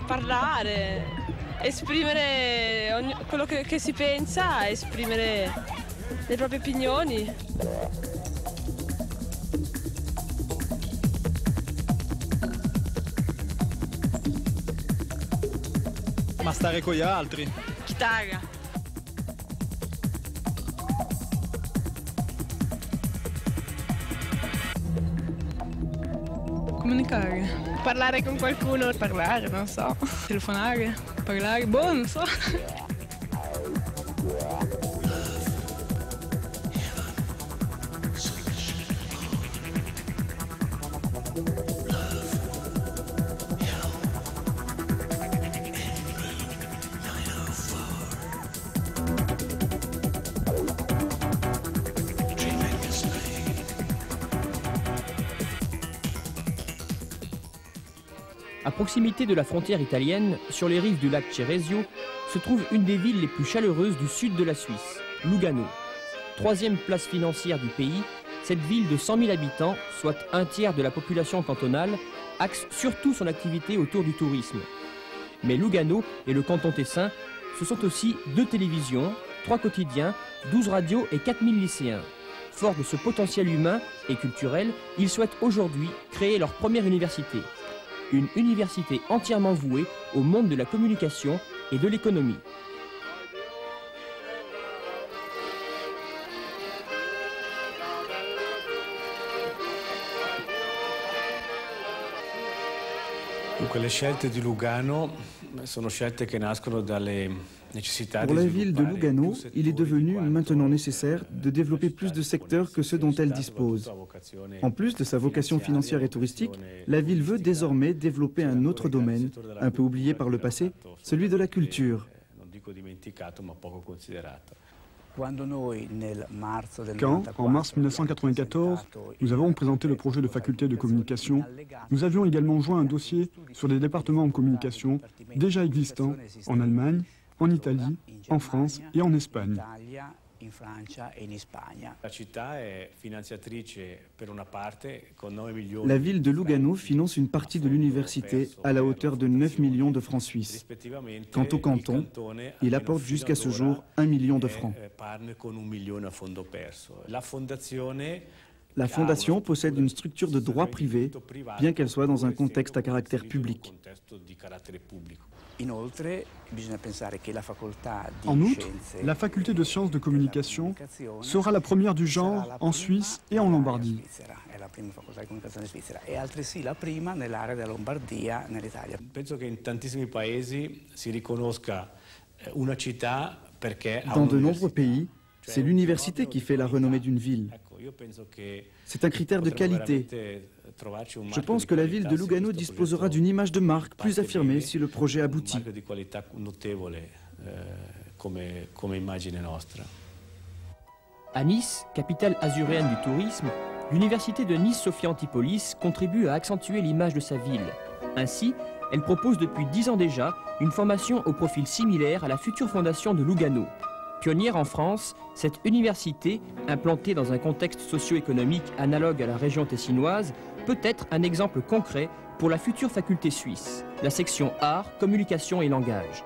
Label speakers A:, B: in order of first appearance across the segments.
A: parlare, esprimere quello che si pensa, esprimere le proprie opinioni.
B: Ma stare con gli altri.
A: Chitarra.
C: Comunicare.
A: Parlare con qualcuno.
C: Parlare, non so. Telefonare, parlare, boh, non so.
D: À proximité de la frontière italienne, sur les rives du lac Ceresio, se trouve une des villes les plus chaleureuses du sud de la Suisse, Lugano. Troisième place financière du pays, cette ville de 100 000 habitants, soit un tiers de la population cantonale, axe surtout son activité autour du tourisme. Mais Lugano et le canton Tessin, ce sont aussi 2 télévisions, 3 quotidiens, 12 radios et 4000 lycéens. Forts de ce potentiel humain et culturel, ils souhaitent aujourd'hui créer leur première université. Une université entièrement vouée au monde de la communication et de l'économie.
E: Dunque, le scelte di Lugano sono scelte che nascono dalle necessità di
F: Pour la ville de
E: sviluppare
F: Lugano,
E: più settori
F: il est devenu
E: di quanto
F: maintenant nécessaire de développer plus de secteurs que ceux dont elle dispose. En plus de sa vocation financière et touristique, la ville veut désormais développer un autre domaine, un peu oublié par le passé, celui de la culture.
E: non dico dimenticato, ma poco considerato.
B: Quand, en mars 1994, nous avons présenté le projet de faculté de communication, nous avions également joint un dossier sur des départements en communication déjà existants en Allemagne, en Italie, en France et en Espagne.
E: La città è finanziatrice per una parte con 9 milioni.
F: La ville de Lugano finance une partie de l'université à la hauteur de 9 millions de francs suisses. Quant au canton, il apporte jusqu'à ce jour 1 million de francs. La fondation possède une structure de droit privé, bien qu'elle soit dans un contexte à caractère public.
B: En outre, la faculté de sciences de communication sera la première du genre en Suisse et en Lombardie.
E: Penso che in tantissimi paesi si riconosca una città perché ha
F: Dans de nombreux pays, c'est l'université qui fait la renommée d'une ville. C'est un critère de qualité. Je pense que la ville de Lugano disposera d'une image de marque plus affirmée si le projet aboutit.
D: À Nice, capitale azuréenne du tourisme, l'université de Nice-Sophia Antipolis contribue à accentuer l'image de sa ville. Ainsi, elle propose depuis 10 ans déjà une formation au profil similaire à la future fondation de Lugano. Pionnière en France, cette université, implantée dans un contexte socio-économique analogue à la région tessinoise, peut être un exemple concret pour la future faculté suisse, la section Art, Communication et Langage.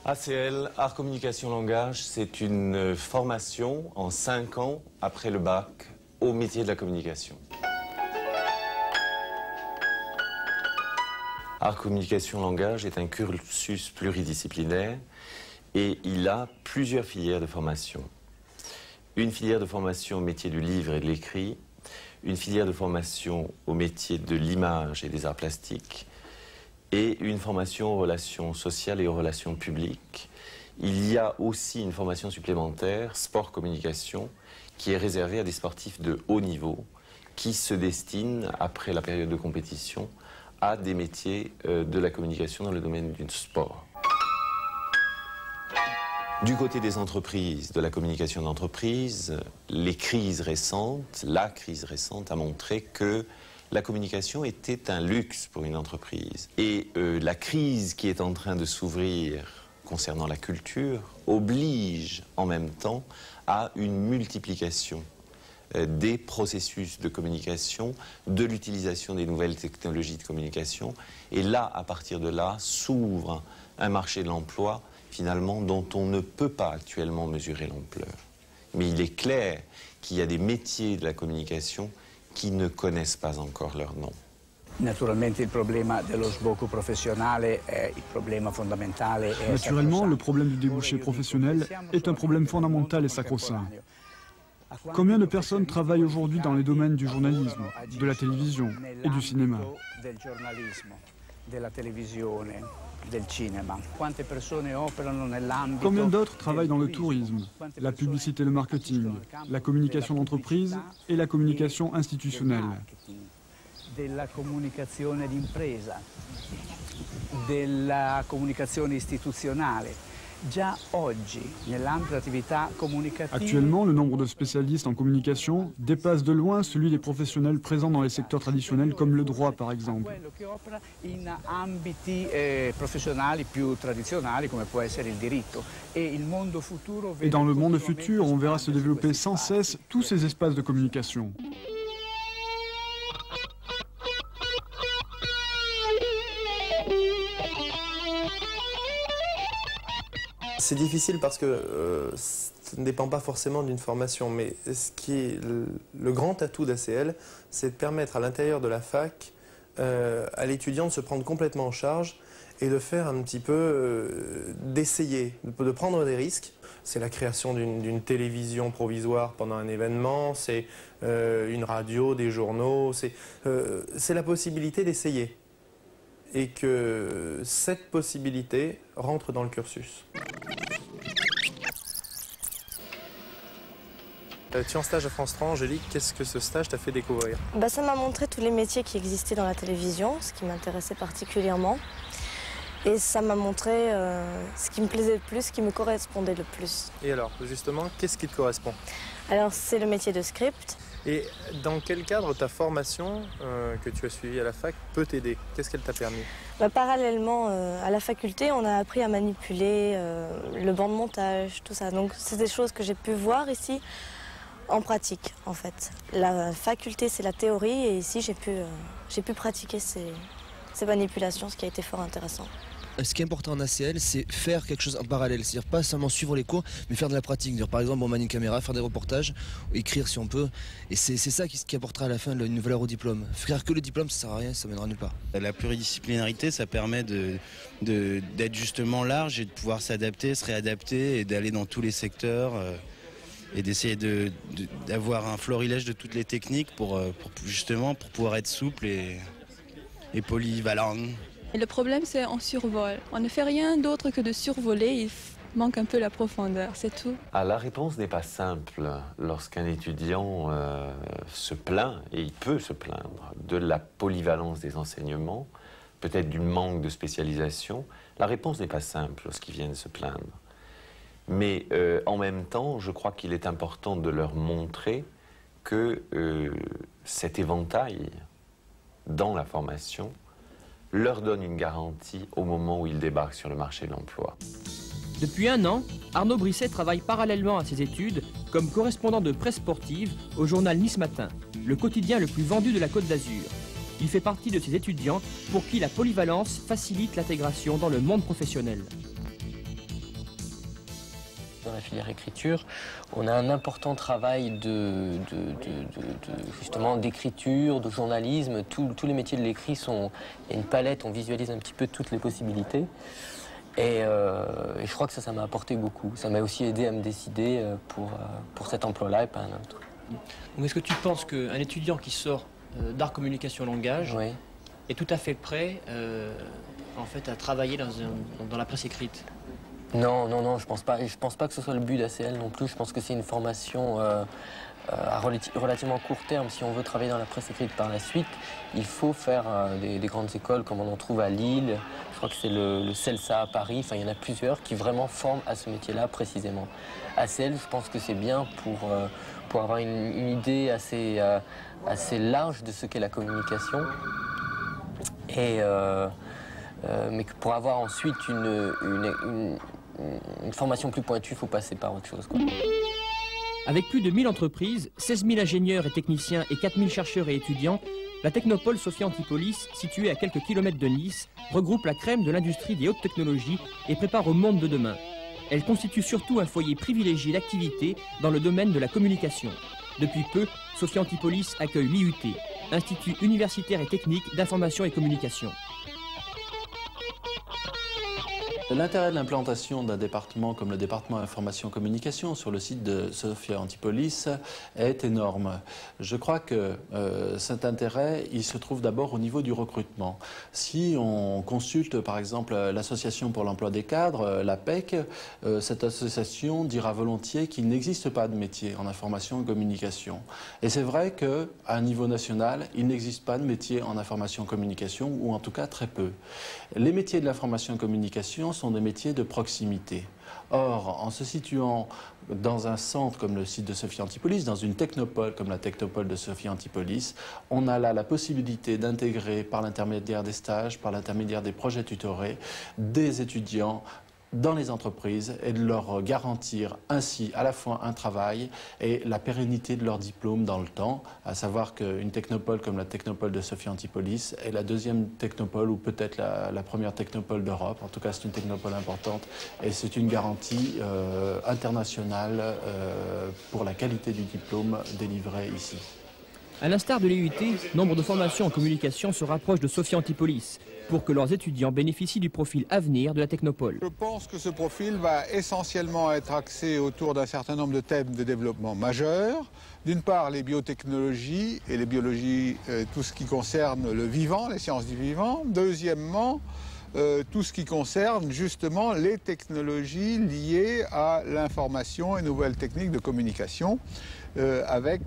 G: ACL, Art, Communication, Langage, c'est une formation en 5 ans après le bac au métier de la communication. Art, Communication, Langage est un cursus pluridisciplinaire et il a plusieurs filières de formation. Une filière de formation au métier du livre et de l'écrit, une filière de formation au métier de l'image et des arts plastiques et une formation aux relations sociales et aux relations publiques. Il y a aussi une formation supplémentaire, sport-communication, qui est réservée à des sportifs de haut niveau qui se destinent, après la période de compétition, à des métiers de la communication dans le domaine du sport. Du côté des entreprises, de la communication d'entreprise, les crises récentes, la crise récente a montré que la communication était un luxe pour une entreprise. Et la crise qui est en train de s'ouvrir concernant la culture oblige en même temps à une multiplication des processus de communication, de l'utilisation des nouvelles technologies de communication. Et là, à partir de là, s'ouvre un marché de l'emploi, finalement, dont on ne peut pas actuellement mesurer l'ampleur. Mais il est clair qu'il y a des métiers de la communication qui ne connaissent pas encore leur nom.
H: Naturellement, le problème
B: du débouché professionnel est un problème fondamental et sacro-saint. Combien de personnes travaillent aujourd'hui dans les domaines du journalisme, de la télévision et du cinéma? Combien d'autres travaillent dans le tourisme, la publicité et le marketing, la communication d'entreprise et la communication institutionnelle?
H: Della comunicazione d'impresa, della comunicazione istituzionale. Già oggi, nell'ambito dell'attività comunicative...
B: Actuellement, le nombre de spécialistes en communication dépasse de loin celui des professionnels présents dans les secteurs traditionnels comme le droit, par exemple.
H: In ambiti professionali più tradizionali, come può essere il diritto. Et
B: dans le monde futur, on verra se développer sans cesse tous ces espaces de communication.
I: C'est difficile parce que ça ne dépend pas forcément d'une formation, mais ce qui est le grand atout d'ACL, c'est de permettre à l'intérieur de la fac à l'étudiant de se prendre complètement en charge et de faire un petit peu, d'essayer, de prendre des risques. C'est la création d'une télévision provisoire pendant un événement, c'est une radio, des journaux, c'est la possibilité d'essayer. Et que cette possibilité rentre dans le cursus. Tu es en stage à France 3, Angélique, qu'est-ce que ce stage t'a fait découvrir?
J: Ça m'a montré tous les métiers qui existaient dans la télévision, ce qui m'intéressait particulièrement. Et ça m'a montré ce qui me plaisait le plus, ce qui me correspondait le plus.
I: Et alors, justement, qu'est-ce qui te correspond?
J: Alors, c'est le métier de script.
I: Et dans quel cadre ta formation que tu as suivie à la fac peut t'aider? Qu'est-ce qu'elle t'a permis?
J: Parallèlement à la faculté, on a appris à manipuler le banc de montage, tout ça. Donc c'est des choses que j'ai pu voir ici en pratique, en fait. La faculté, c'est la théorie, et ici, j'ai pu pratiquer ces manipulations, ce qui a été fort intéressant.
K: Ce qui est important en ACL, c'est faire quelque chose en parallèle, c'est-à-dire pas seulement suivre les cours, mais faire de la pratique. Par exemple, on manie une caméra, faire des reportages, écrire si on peut, et c'est ça qui apportera à la fin une valeur au diplôme. Faire que le diplôme, ça sert à rien, ça mènera nulle part.
L: La pluridisciplinarité, ça permet d'être justement large et de pouvoir s'adapter, se réadapter et d'aller dans tous les secteurs et d'essayer d'avoir un florilège de toutes les techniques pour pouvoir être souple et polyvalent.
C: Et le problème, c'est qu'on survole. On ne fait rien d'autre que de survoler. Il manque un peu la profondeur, c'est tout.
G: La réponse n'est pas simple. Lorsqu'un étudiant se plaint, et il peut se plaindre, de la polyvalence des enseignements, peut-être du manque de spécialisation, la réponse n'est pas simple lorsqu'ils viennent se plaindre. Mais en même temps, je crois qu'il est important de leur montrer que cet éventail dans la formation leur donne une garantie au moment où ils débarquent sur le marché de l'emploi.
D: Depuis un an, Arnaud Brisset travaille parallèlement à ses études comme correspondant de presse sportive au journal Nice Matin, le quotidien le plus vendu de la Côte d'Azur. Il fait partie de ces étudiants pour qui la polyvalence facilite l'intégration dans le monde professionnel.
M: Dans la filière écriture, on a un important travail justement d'écriture, de journalisme. Tous les métiers de l'écrit sont il y a une palette, on visualise un petit peu toutes les possibilités. Et je crois que ça m'a apporté beaucoup. Ça m'a aussi aidé à me décider pour cet emploi-là et pas un autre.
D: Est-ce que tu penses qu'un étudiant qui sort d'art communication langage est tout à fait prêt en fait, à travailler dans la presse écrite?
M: Non, je pense pas. Et je pense pas que ce soit le but d'ACL non plus. Je pense que c'est une formation à relativement court terme. Si on veut travailler dans la presse écrite par la suite, il faut faire des grandes écoles comme on en trouve à Lille. Je crois que c'est le CELSA à Paris. Enfin, il y en a plusieurs qui vraiment forment à ce métier-là précisément. ACL, je pense que c'est bien pour avoir une idée assez large de ce qu'est la communication. Mais pour avoir ensuite une formation plus pointue, il faut passer par autre chose, quoi.
D: Avec plus de 1000 entreprises, 16 000 ingénieurs et techniciens et 4000 chercheurs et étudiants, la technopole Sophia Antipolis, située à quelques kilomètres de Nice, regroupe la crème de l'industrie des hautes technologies et prépare au monde de demain. Elle constitue surtout un foyer privilégié d'activité dans le domaine de la communication. Depuis peu, Sophia Antipolis accueille l'IUT, Institut universitaire et technique d'information et communication.
N: L'intérêt de l'implantation d'un département comme le département information communication sur le site de Sophia Antipolis est énorme. Je crois que cet intérêt, il se trouve d'abord au niveau du recrutement. Si on consulte par exemple l'association pour l'emploi des cadres, l'APEC, cette association dira volontiers qu'il n'existe pas de métier en information et communication. Et c'est vrai qu'à un niveau national, il n'existe pas de métier en information et communication, ou en tout cas très peu. Les métiers de l'information et communication sont des métiers de proximité. Or, en se situant dans un centre comme le site de Sophia Antipolis, dans une technopole comme la technopole de Sophia Antipolis, on a là la possibilité d'intégrer par l'intermédiaire des stages, par l'intermédiaire des projets tutorés, des étudiants dans les entreprises et de leur garantir ainsi à la fois un travail et la pérennité de leur diplôme dans le temps, à savoir qu'une technopole comme la technopole de Sophia Antipolis est la deuxième technopole ou peut-être la première technopole d'Europe. En tout cas, c'est une technopole importante et c'est une garantie internationale pour la qualité du diplôme délivré ici.
D: À l'instar de l'IUT, nombre de formations en communication se rapprochent de Sophia Antipolis pour que leurs étudiants bénéficient du profil à venir de la technopole.
O: Je pense que ce profil va essentiellement être axé autour d'un certain nombre de thèmes de développement majeurs. D'une part, les biotechnologies et les biologies, tout ce qui concerne le vivant, les sciences du vivant. Deuxièmement, tout ce qui concerne justement les technologies liées à l'information et nouvelles techniques de communication, avec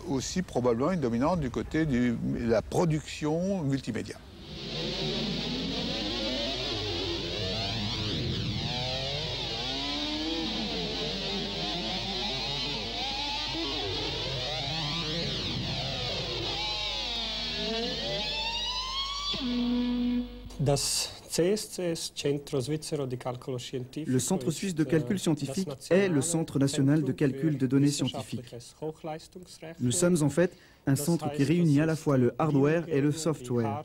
O: aussi probablement une dominante du côté de la production multimédia.
F: Le Centre suisse de calcul scientifique est le Centre national de calcul de données scientifiques. Nous sommes en fait un centre qui réunit à la fois le hardware et le software.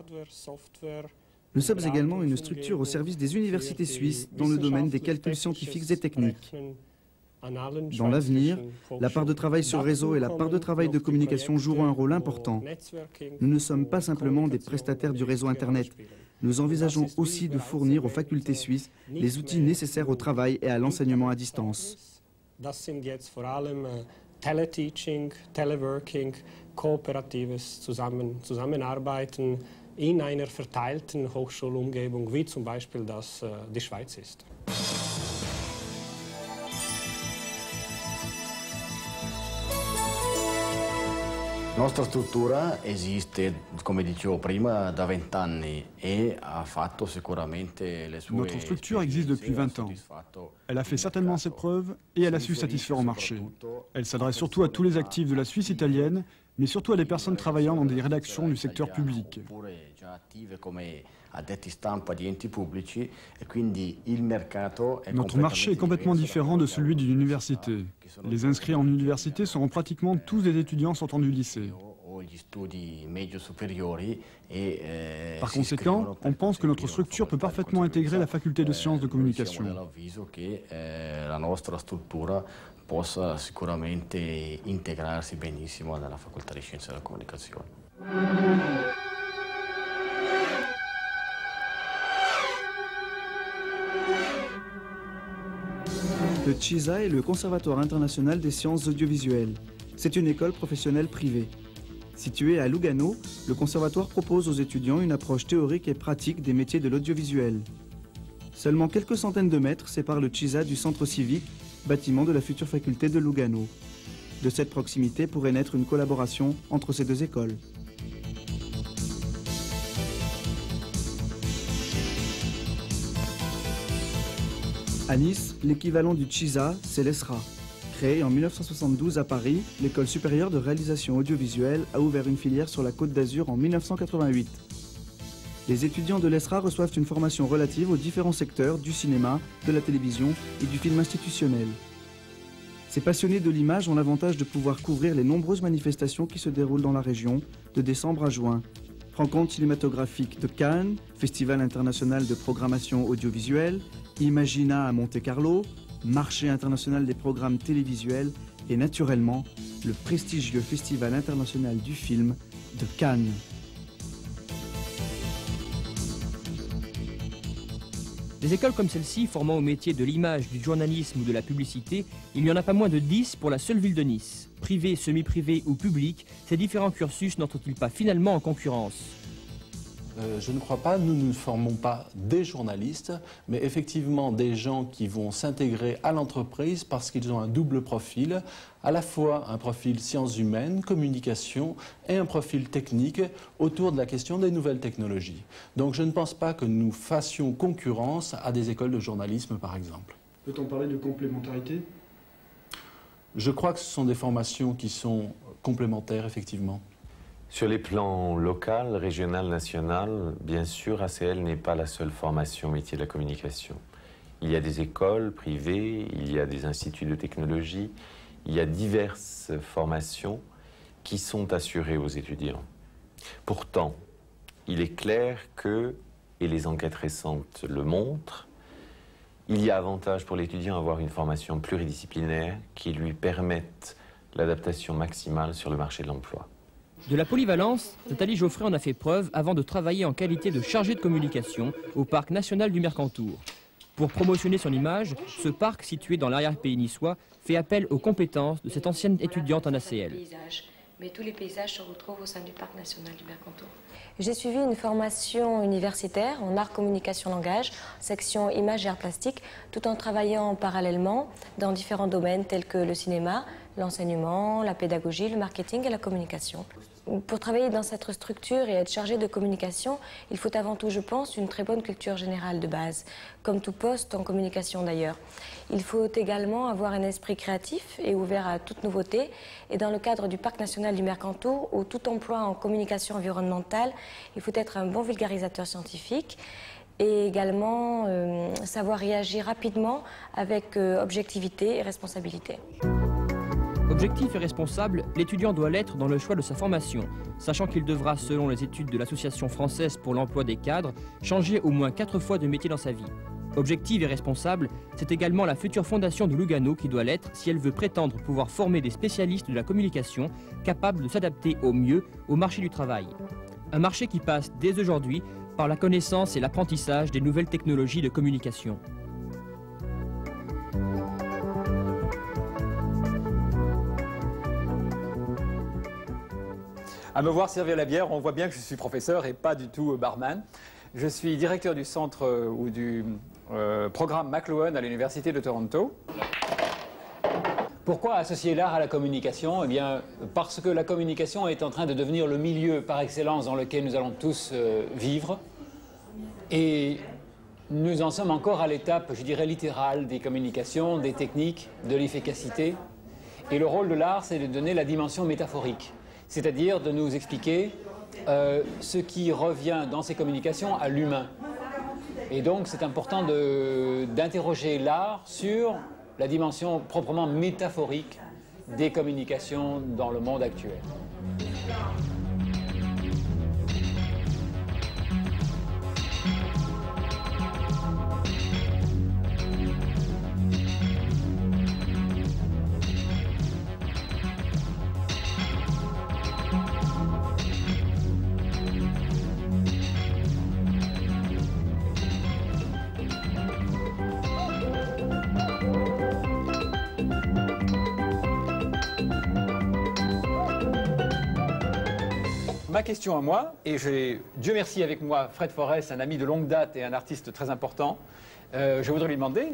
F: Nous sommes également une structure au service des universités suisses dans le domaine des calculs scientifiques et techniques. Dans l'avenir, la part de travail sur réseau et la part de travail de communication joueront un rôle important. Nous ne sommes pas simplement des prestataires du réseau Internet. Nous envisageons aussi de fournir aux facultés suisses les outils nécessaires au travail et à l'enseignement à distance.
P: Teleteaching, Teleworking, kooperatives Zusammenarbeiten in einer verteilten Hochschulumgebung, wie zum Beispiel das die Schweiz ist.
Q: La nostra struttura esiste, come dicevo prima, da 20 anni e ha fatto sicuramente le sue.
B: Notre structure existe depuis 20 ans. Elle a fait certainement ses preuves et elle a su satisfaire au marché. Elle s'adresse surtout à tous les actifs de la Suisse italienne, mais surtout à des personnes travaillant dans des rédactions du secteur public. Notre marché est complètement différent de celui d'une université. Les inscrits en université seront pratiquement tous des étudiants sortant du lycée. Par conséquent, on pense que notre structure peut parfaitement intégrer la faculté de sciences de communication.
Q: La nostra struttura possa sicuramente integrarsi benissimo nella facoltà di scienze della comunicazione.
F: Le CISA est le Conservatoire international des sciences audiovisuelles. C'est une école professionnelle privée. Situé à Lugano, le conservatoire propose aux étudiants une approche théorique et pratique des métiers de l'audiovisuel. Seulement quelques centaines de mètres séparent le CISA du centre civique, bâtiment de la future faculté de Lugano. De cette proximité pourrait naître une collaboration entre ces deux écoles. À Nice, l'équivalent du CISA, c'est l'ESRA. Créée en 1972 à Paris, l'École supérieure de réalisation audiovisuelle a ouvert une filière sur la Côte d'Azur en 1988. Les étudiants de l'ESRA reçoivent une formation relative aux différents secteurs du cinéma, de la télévision et du film institutionnel. Ces passionnés de l'image ont l'avantage de pouvoir couvrir les nombreuses manifestations qui se déroulent dans la région, de décembre à juin. Rencontre cinématographique de Cannes, Festival international de programmation audiovisuelle, Imagina à Monte-Carlo, Marché international des programmes télévisuels et naturellement le prestigieux Festival international du film de Cannes.
D: Des écoles comme celle-ci, formant au métier de l'image, du journalisme ou de la publicité, il n'y en a pas moins de 10 pour la seule ville de Nice. Privé, semi-privé ou public, ces différents cursus n'entrent-ils pas finalement en concurrence ?
N: Je ne crois pas, nous ne formons pas des journalistes, mais effectivement des gens qui vont s'intégrer à l'entreprise parce qu'ils ont un double profil, à la fois un profil sciences humaines, communication et un profil technique autour de la question des nouvelles technologies. Donc je ne pense pas que nous fassions concurrence à des écoles de journalisme par exemple.
B: Peut-on parler de complémentarité ?
N: Je crois que ce sont des formations qui sont complémentaires effectivement.
G: Sur les plans local, régional, national, bien sûr, ACL n'est pas la seule formation métier de la communication. Il y a des écoles privées, il y a des instituts de technologie, il y a diverses formations qui sont assurées aux étudiants. Pourtant, il est clair que, et les enquêtes récentes le montrent, il y a avantage pour l'étudiant à avoir une formation pluridisciplinaire qui lui permette l'adaptation maximale sur le marché de l'emploi.
D: De la polyvalence, Nathalie Geoffrey en a fait preuve avant de travailler en qualité de chargée de communication au parc national du Mercantour. Pour promotionner son image, ce parc situé dans l'arrière-pays niçois fait appel aux compétences de cette ancienne étudiante en ACL.
R: Mais tous les paysages se retrouvent au sein du parc national du Mercantour.
J: J'ai suivi une formation universitaire en art, communication, langage, section images et arts plastiques, tout en travaillant parallèlement dans différents domaines tels que le cinéma, l'enseignement, la pédagogie, le marketing et la communication. Pour travailler dans cette structure et être chargé de communication, il faut avant tout, je pense, une très bonne culture générale de base, comme tout poste en communication d'ailleurs. Il faut également avoir un esprit créatif et ouvert à toute nouveauté. Et dans le cadre du Parc national du Mercantour, où tout emploi en communication environnementale, il faut être un bon vulgarisateur scientifique et également savoir réagir rapidement avec objectivité et responsabilité.
D: Objectif et responsable, l'étudiant doit l'être dans le choix de sa formation, sachant qu'il devra, selon les études de l'Association française pour l'emploi des cadres, changer au moins 4 fois de métier dans sa vie. Objective et responsable, c'est également la future fondation de Lugano qui doit l'être si elle veut prétendre pouvoir former des spécialistes de la communication capables de s'adapter au mieux au marché du travail. Un marché qui passe dès aujourd'hui par la connaissance et l'apprentissage des nouvelles technologies de communication.
S: À me voir servir la bière, on voit bien que je suis professeur et pas du tout barman. Je suis directeur du centre ou du programme McLuhan à l'Université de Toronto. Pourquoi associer l'art à la communication? Eh bien, parce que la communication est en train de devenir le milieu par excellence dans lequel nous allons tous vivre. Et nous en sommes encore à l'étape, je dirais, littérale des communications, des techniques, de l'efficacité. Et le rôle de l'art, c'est de donner la dimension métaphorique. C'est-à-dire de nous expliquer ce qui revient dans ces communications à l'humain. Et donc c'est important d'interroger l'art sur la dimension proprement métaphorique des communications dans le monde actuel. Ma question à moi, et j'ai, Dieu merci avec moi, Fred Forrest, un ami de longue date et un artiste très important, je voudrais lui demander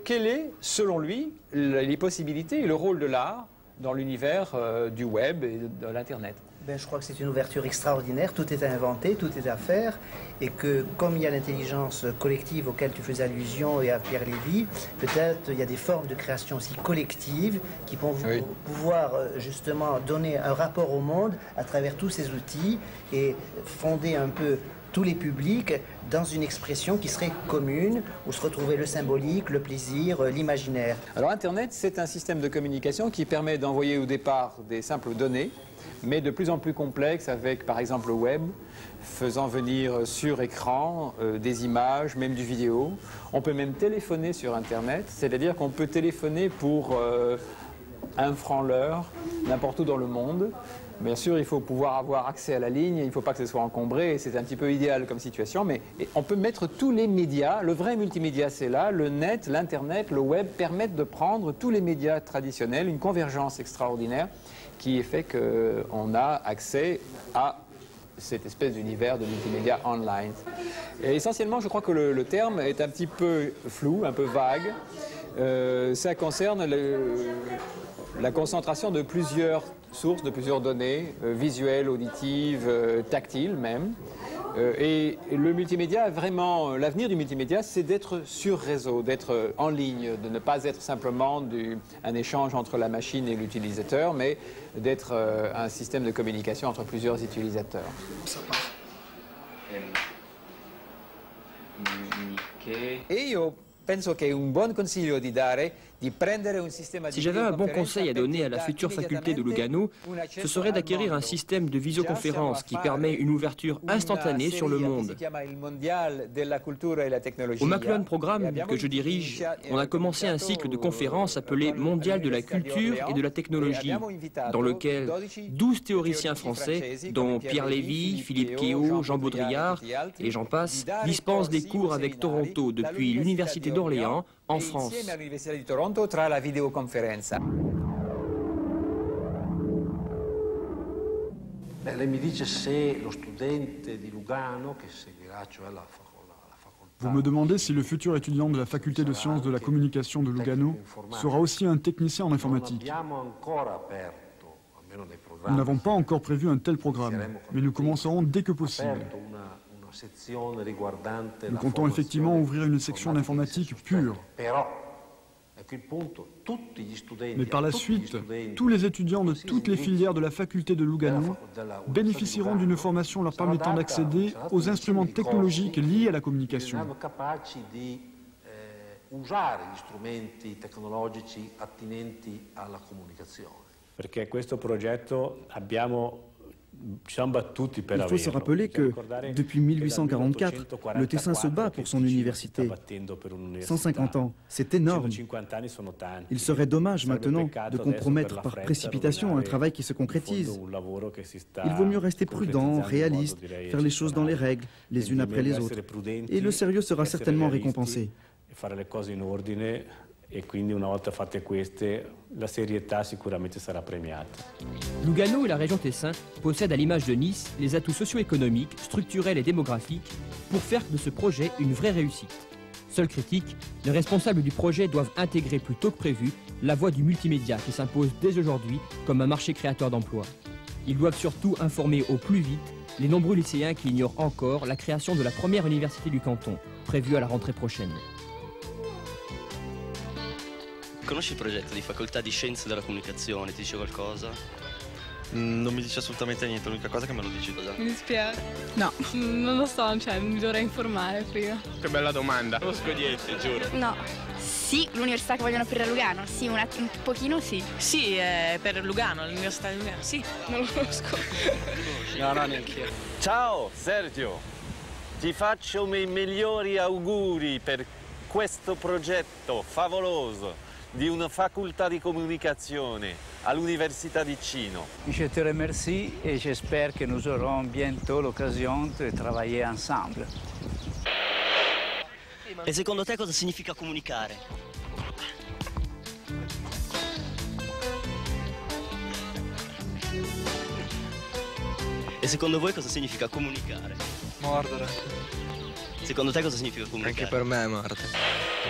S: quelles est, selon lui, les possibilités et le rôle de l'art dans l'univers du web et de l'Internet.
T: Je crois que c'est une ouverture extraordinaire, tout est à inventer, tout est à faire, et que comme il y a l'intelligence collective auquel tu faisais allusion et à Pierre Lévy, peut-être il y a des formes de création aussi collectives qui vont pouvoir justement donner un rapport au monde à travers tous ces outils et fonder un peu tous les publics dans une expression qui serait commune, où se retrouvait le symbolique, le plaisir, l'imaginaire.
S: Alors Internet, c'est un système de communication qui permet d'envoyer au départ des simples données, mais de plus en plus complexes avec par exemple le web, faisant venir sur écran des images, même du vidéo. On peut même téléphoner sur Internet, c'est-à-dire qu'on peut téléphoner pour 1 franc l'heure, n'importe où dans le monde. Bien sûr, il faut pouvoir avoir accès à la ligne, il ne faut pas que ce soit encombré, c'est un petit peu idéal comme situation, mais on peut mettre tous les médias. Le vrai multimédia, c'est là, le net, l'Internet, le web permettent de prendre tous les médias traditionnels, une convergence extraordinaire qui fait qu'on a accès à cette espèce d'univers de multimédia online. Et essentiellement, je crois que le terme est un petit peu flou, un peu vague. Ça concerne la concentration de plusieurs sources, de plusieurs données, visuelles, auditives, tactiles même. Et le multimédia, vraiment, l'avenir du multimédia, c'est d'être sur réseau, d'être en ligne, de ne pas être simplement un échange entre la machine et l'utilisateur, mais d'être un système de communication entre plusieurs utilisateurs. Et io penso che un buon consiglio di dare
D: Si j'avais un bon conseil à donner à la future faculté de Lugano, ce serait d'acquérir un système de visioconférence qui permet une ouverture instantanée sur le monde. Au McLuhan Programme que je dirige, on a commencé un cycle de conférences appelé Mondial de la culture et de la technologie, dans lequel 12 théoriciens français, dont Pierre Lévy, Philippe Quéot, Jean Baudrillard et j'en passe, dispensent des cours avec Toronto depuis l'Université d'Orléans en France.
B: Vous me demandez si le futur étudiant de la faculté de sciences de la communication de Lugano sera aussi un technicien en informatique. Nous n'avons pas encore prévu un tel programme, mais nous commencerons dès que possible. Nous comptons effectivement ouvrir une section d'informatique pure. Mais par la suite, tous les étudiants de toutes les filières de la faculté de Lugano bénéficieront d'une formation leur permettant d'accéder aux instruments technologiques liés à la communication.
E: Perché questo progetto abbiamo
F: Il faut se rappeler que, depuis 1844, le Tessin se bat pour son université. 150 ans, c'est énorme. Il serait dommage maintenant de compromettre par précipitation un travail qui se concrétise. Il vaut mieux rester prudent, réaliste, faire les choses dans les règles, les unes après les autres. Et le sérieux sera certainement récompensé.
E: E quindi una volta fatte queste, la serietà sicuramente sarà premiata.
D: Lugano et la région Tessin possèdent à l'image de Nice les atouts socio-économiques, structurels et démographiques pour faire de ce projet une vraie réussite. Seule critique, les responsables du projet doivent intégrer plus tôt que prévu la voie du multimédia qui s'impose dès aujourd'hui comme un marché créateur d'emplois. Ils doivent surtout informer au plus vite les nombreux lycéens qui ignorent encore la création de la première université du canton, prévue à la rentrée prochaine.
U: Conosci il progetto di facoltà di scienze della comunicazione? Ti dice qualcosa?
V: Non mi dice assolutamente niente, l'unica cosa che me lo dice.
C: Mi dispiace. No, non lo so, cioè mi dovrei informare prima.
V: Che bella domanda. Non scodiente, giuro.
W: No. Sì, l'università che vogliono aprire a Lugano, sì, un pochino sì.
X: Sì, per Lugano, l'università di Lugano, sì.
W: Non lo conosco.
U: No, neanche io.
Y: Ciao Sergio, ti faccio i migliori auguri per questo progetto favoloso di una facoltà di comunicazione all'Università di Cino.
H: Je te remercie et j'espère que nous aurons bientôt l'occasion de travailler ensemble.
U: E secondo te cosa significa comunicare? E secondo voi cosa significa comunicare?
V: Mordere.
U: Secondo te cosa significa comunicare?
V: Anche per me, Marta.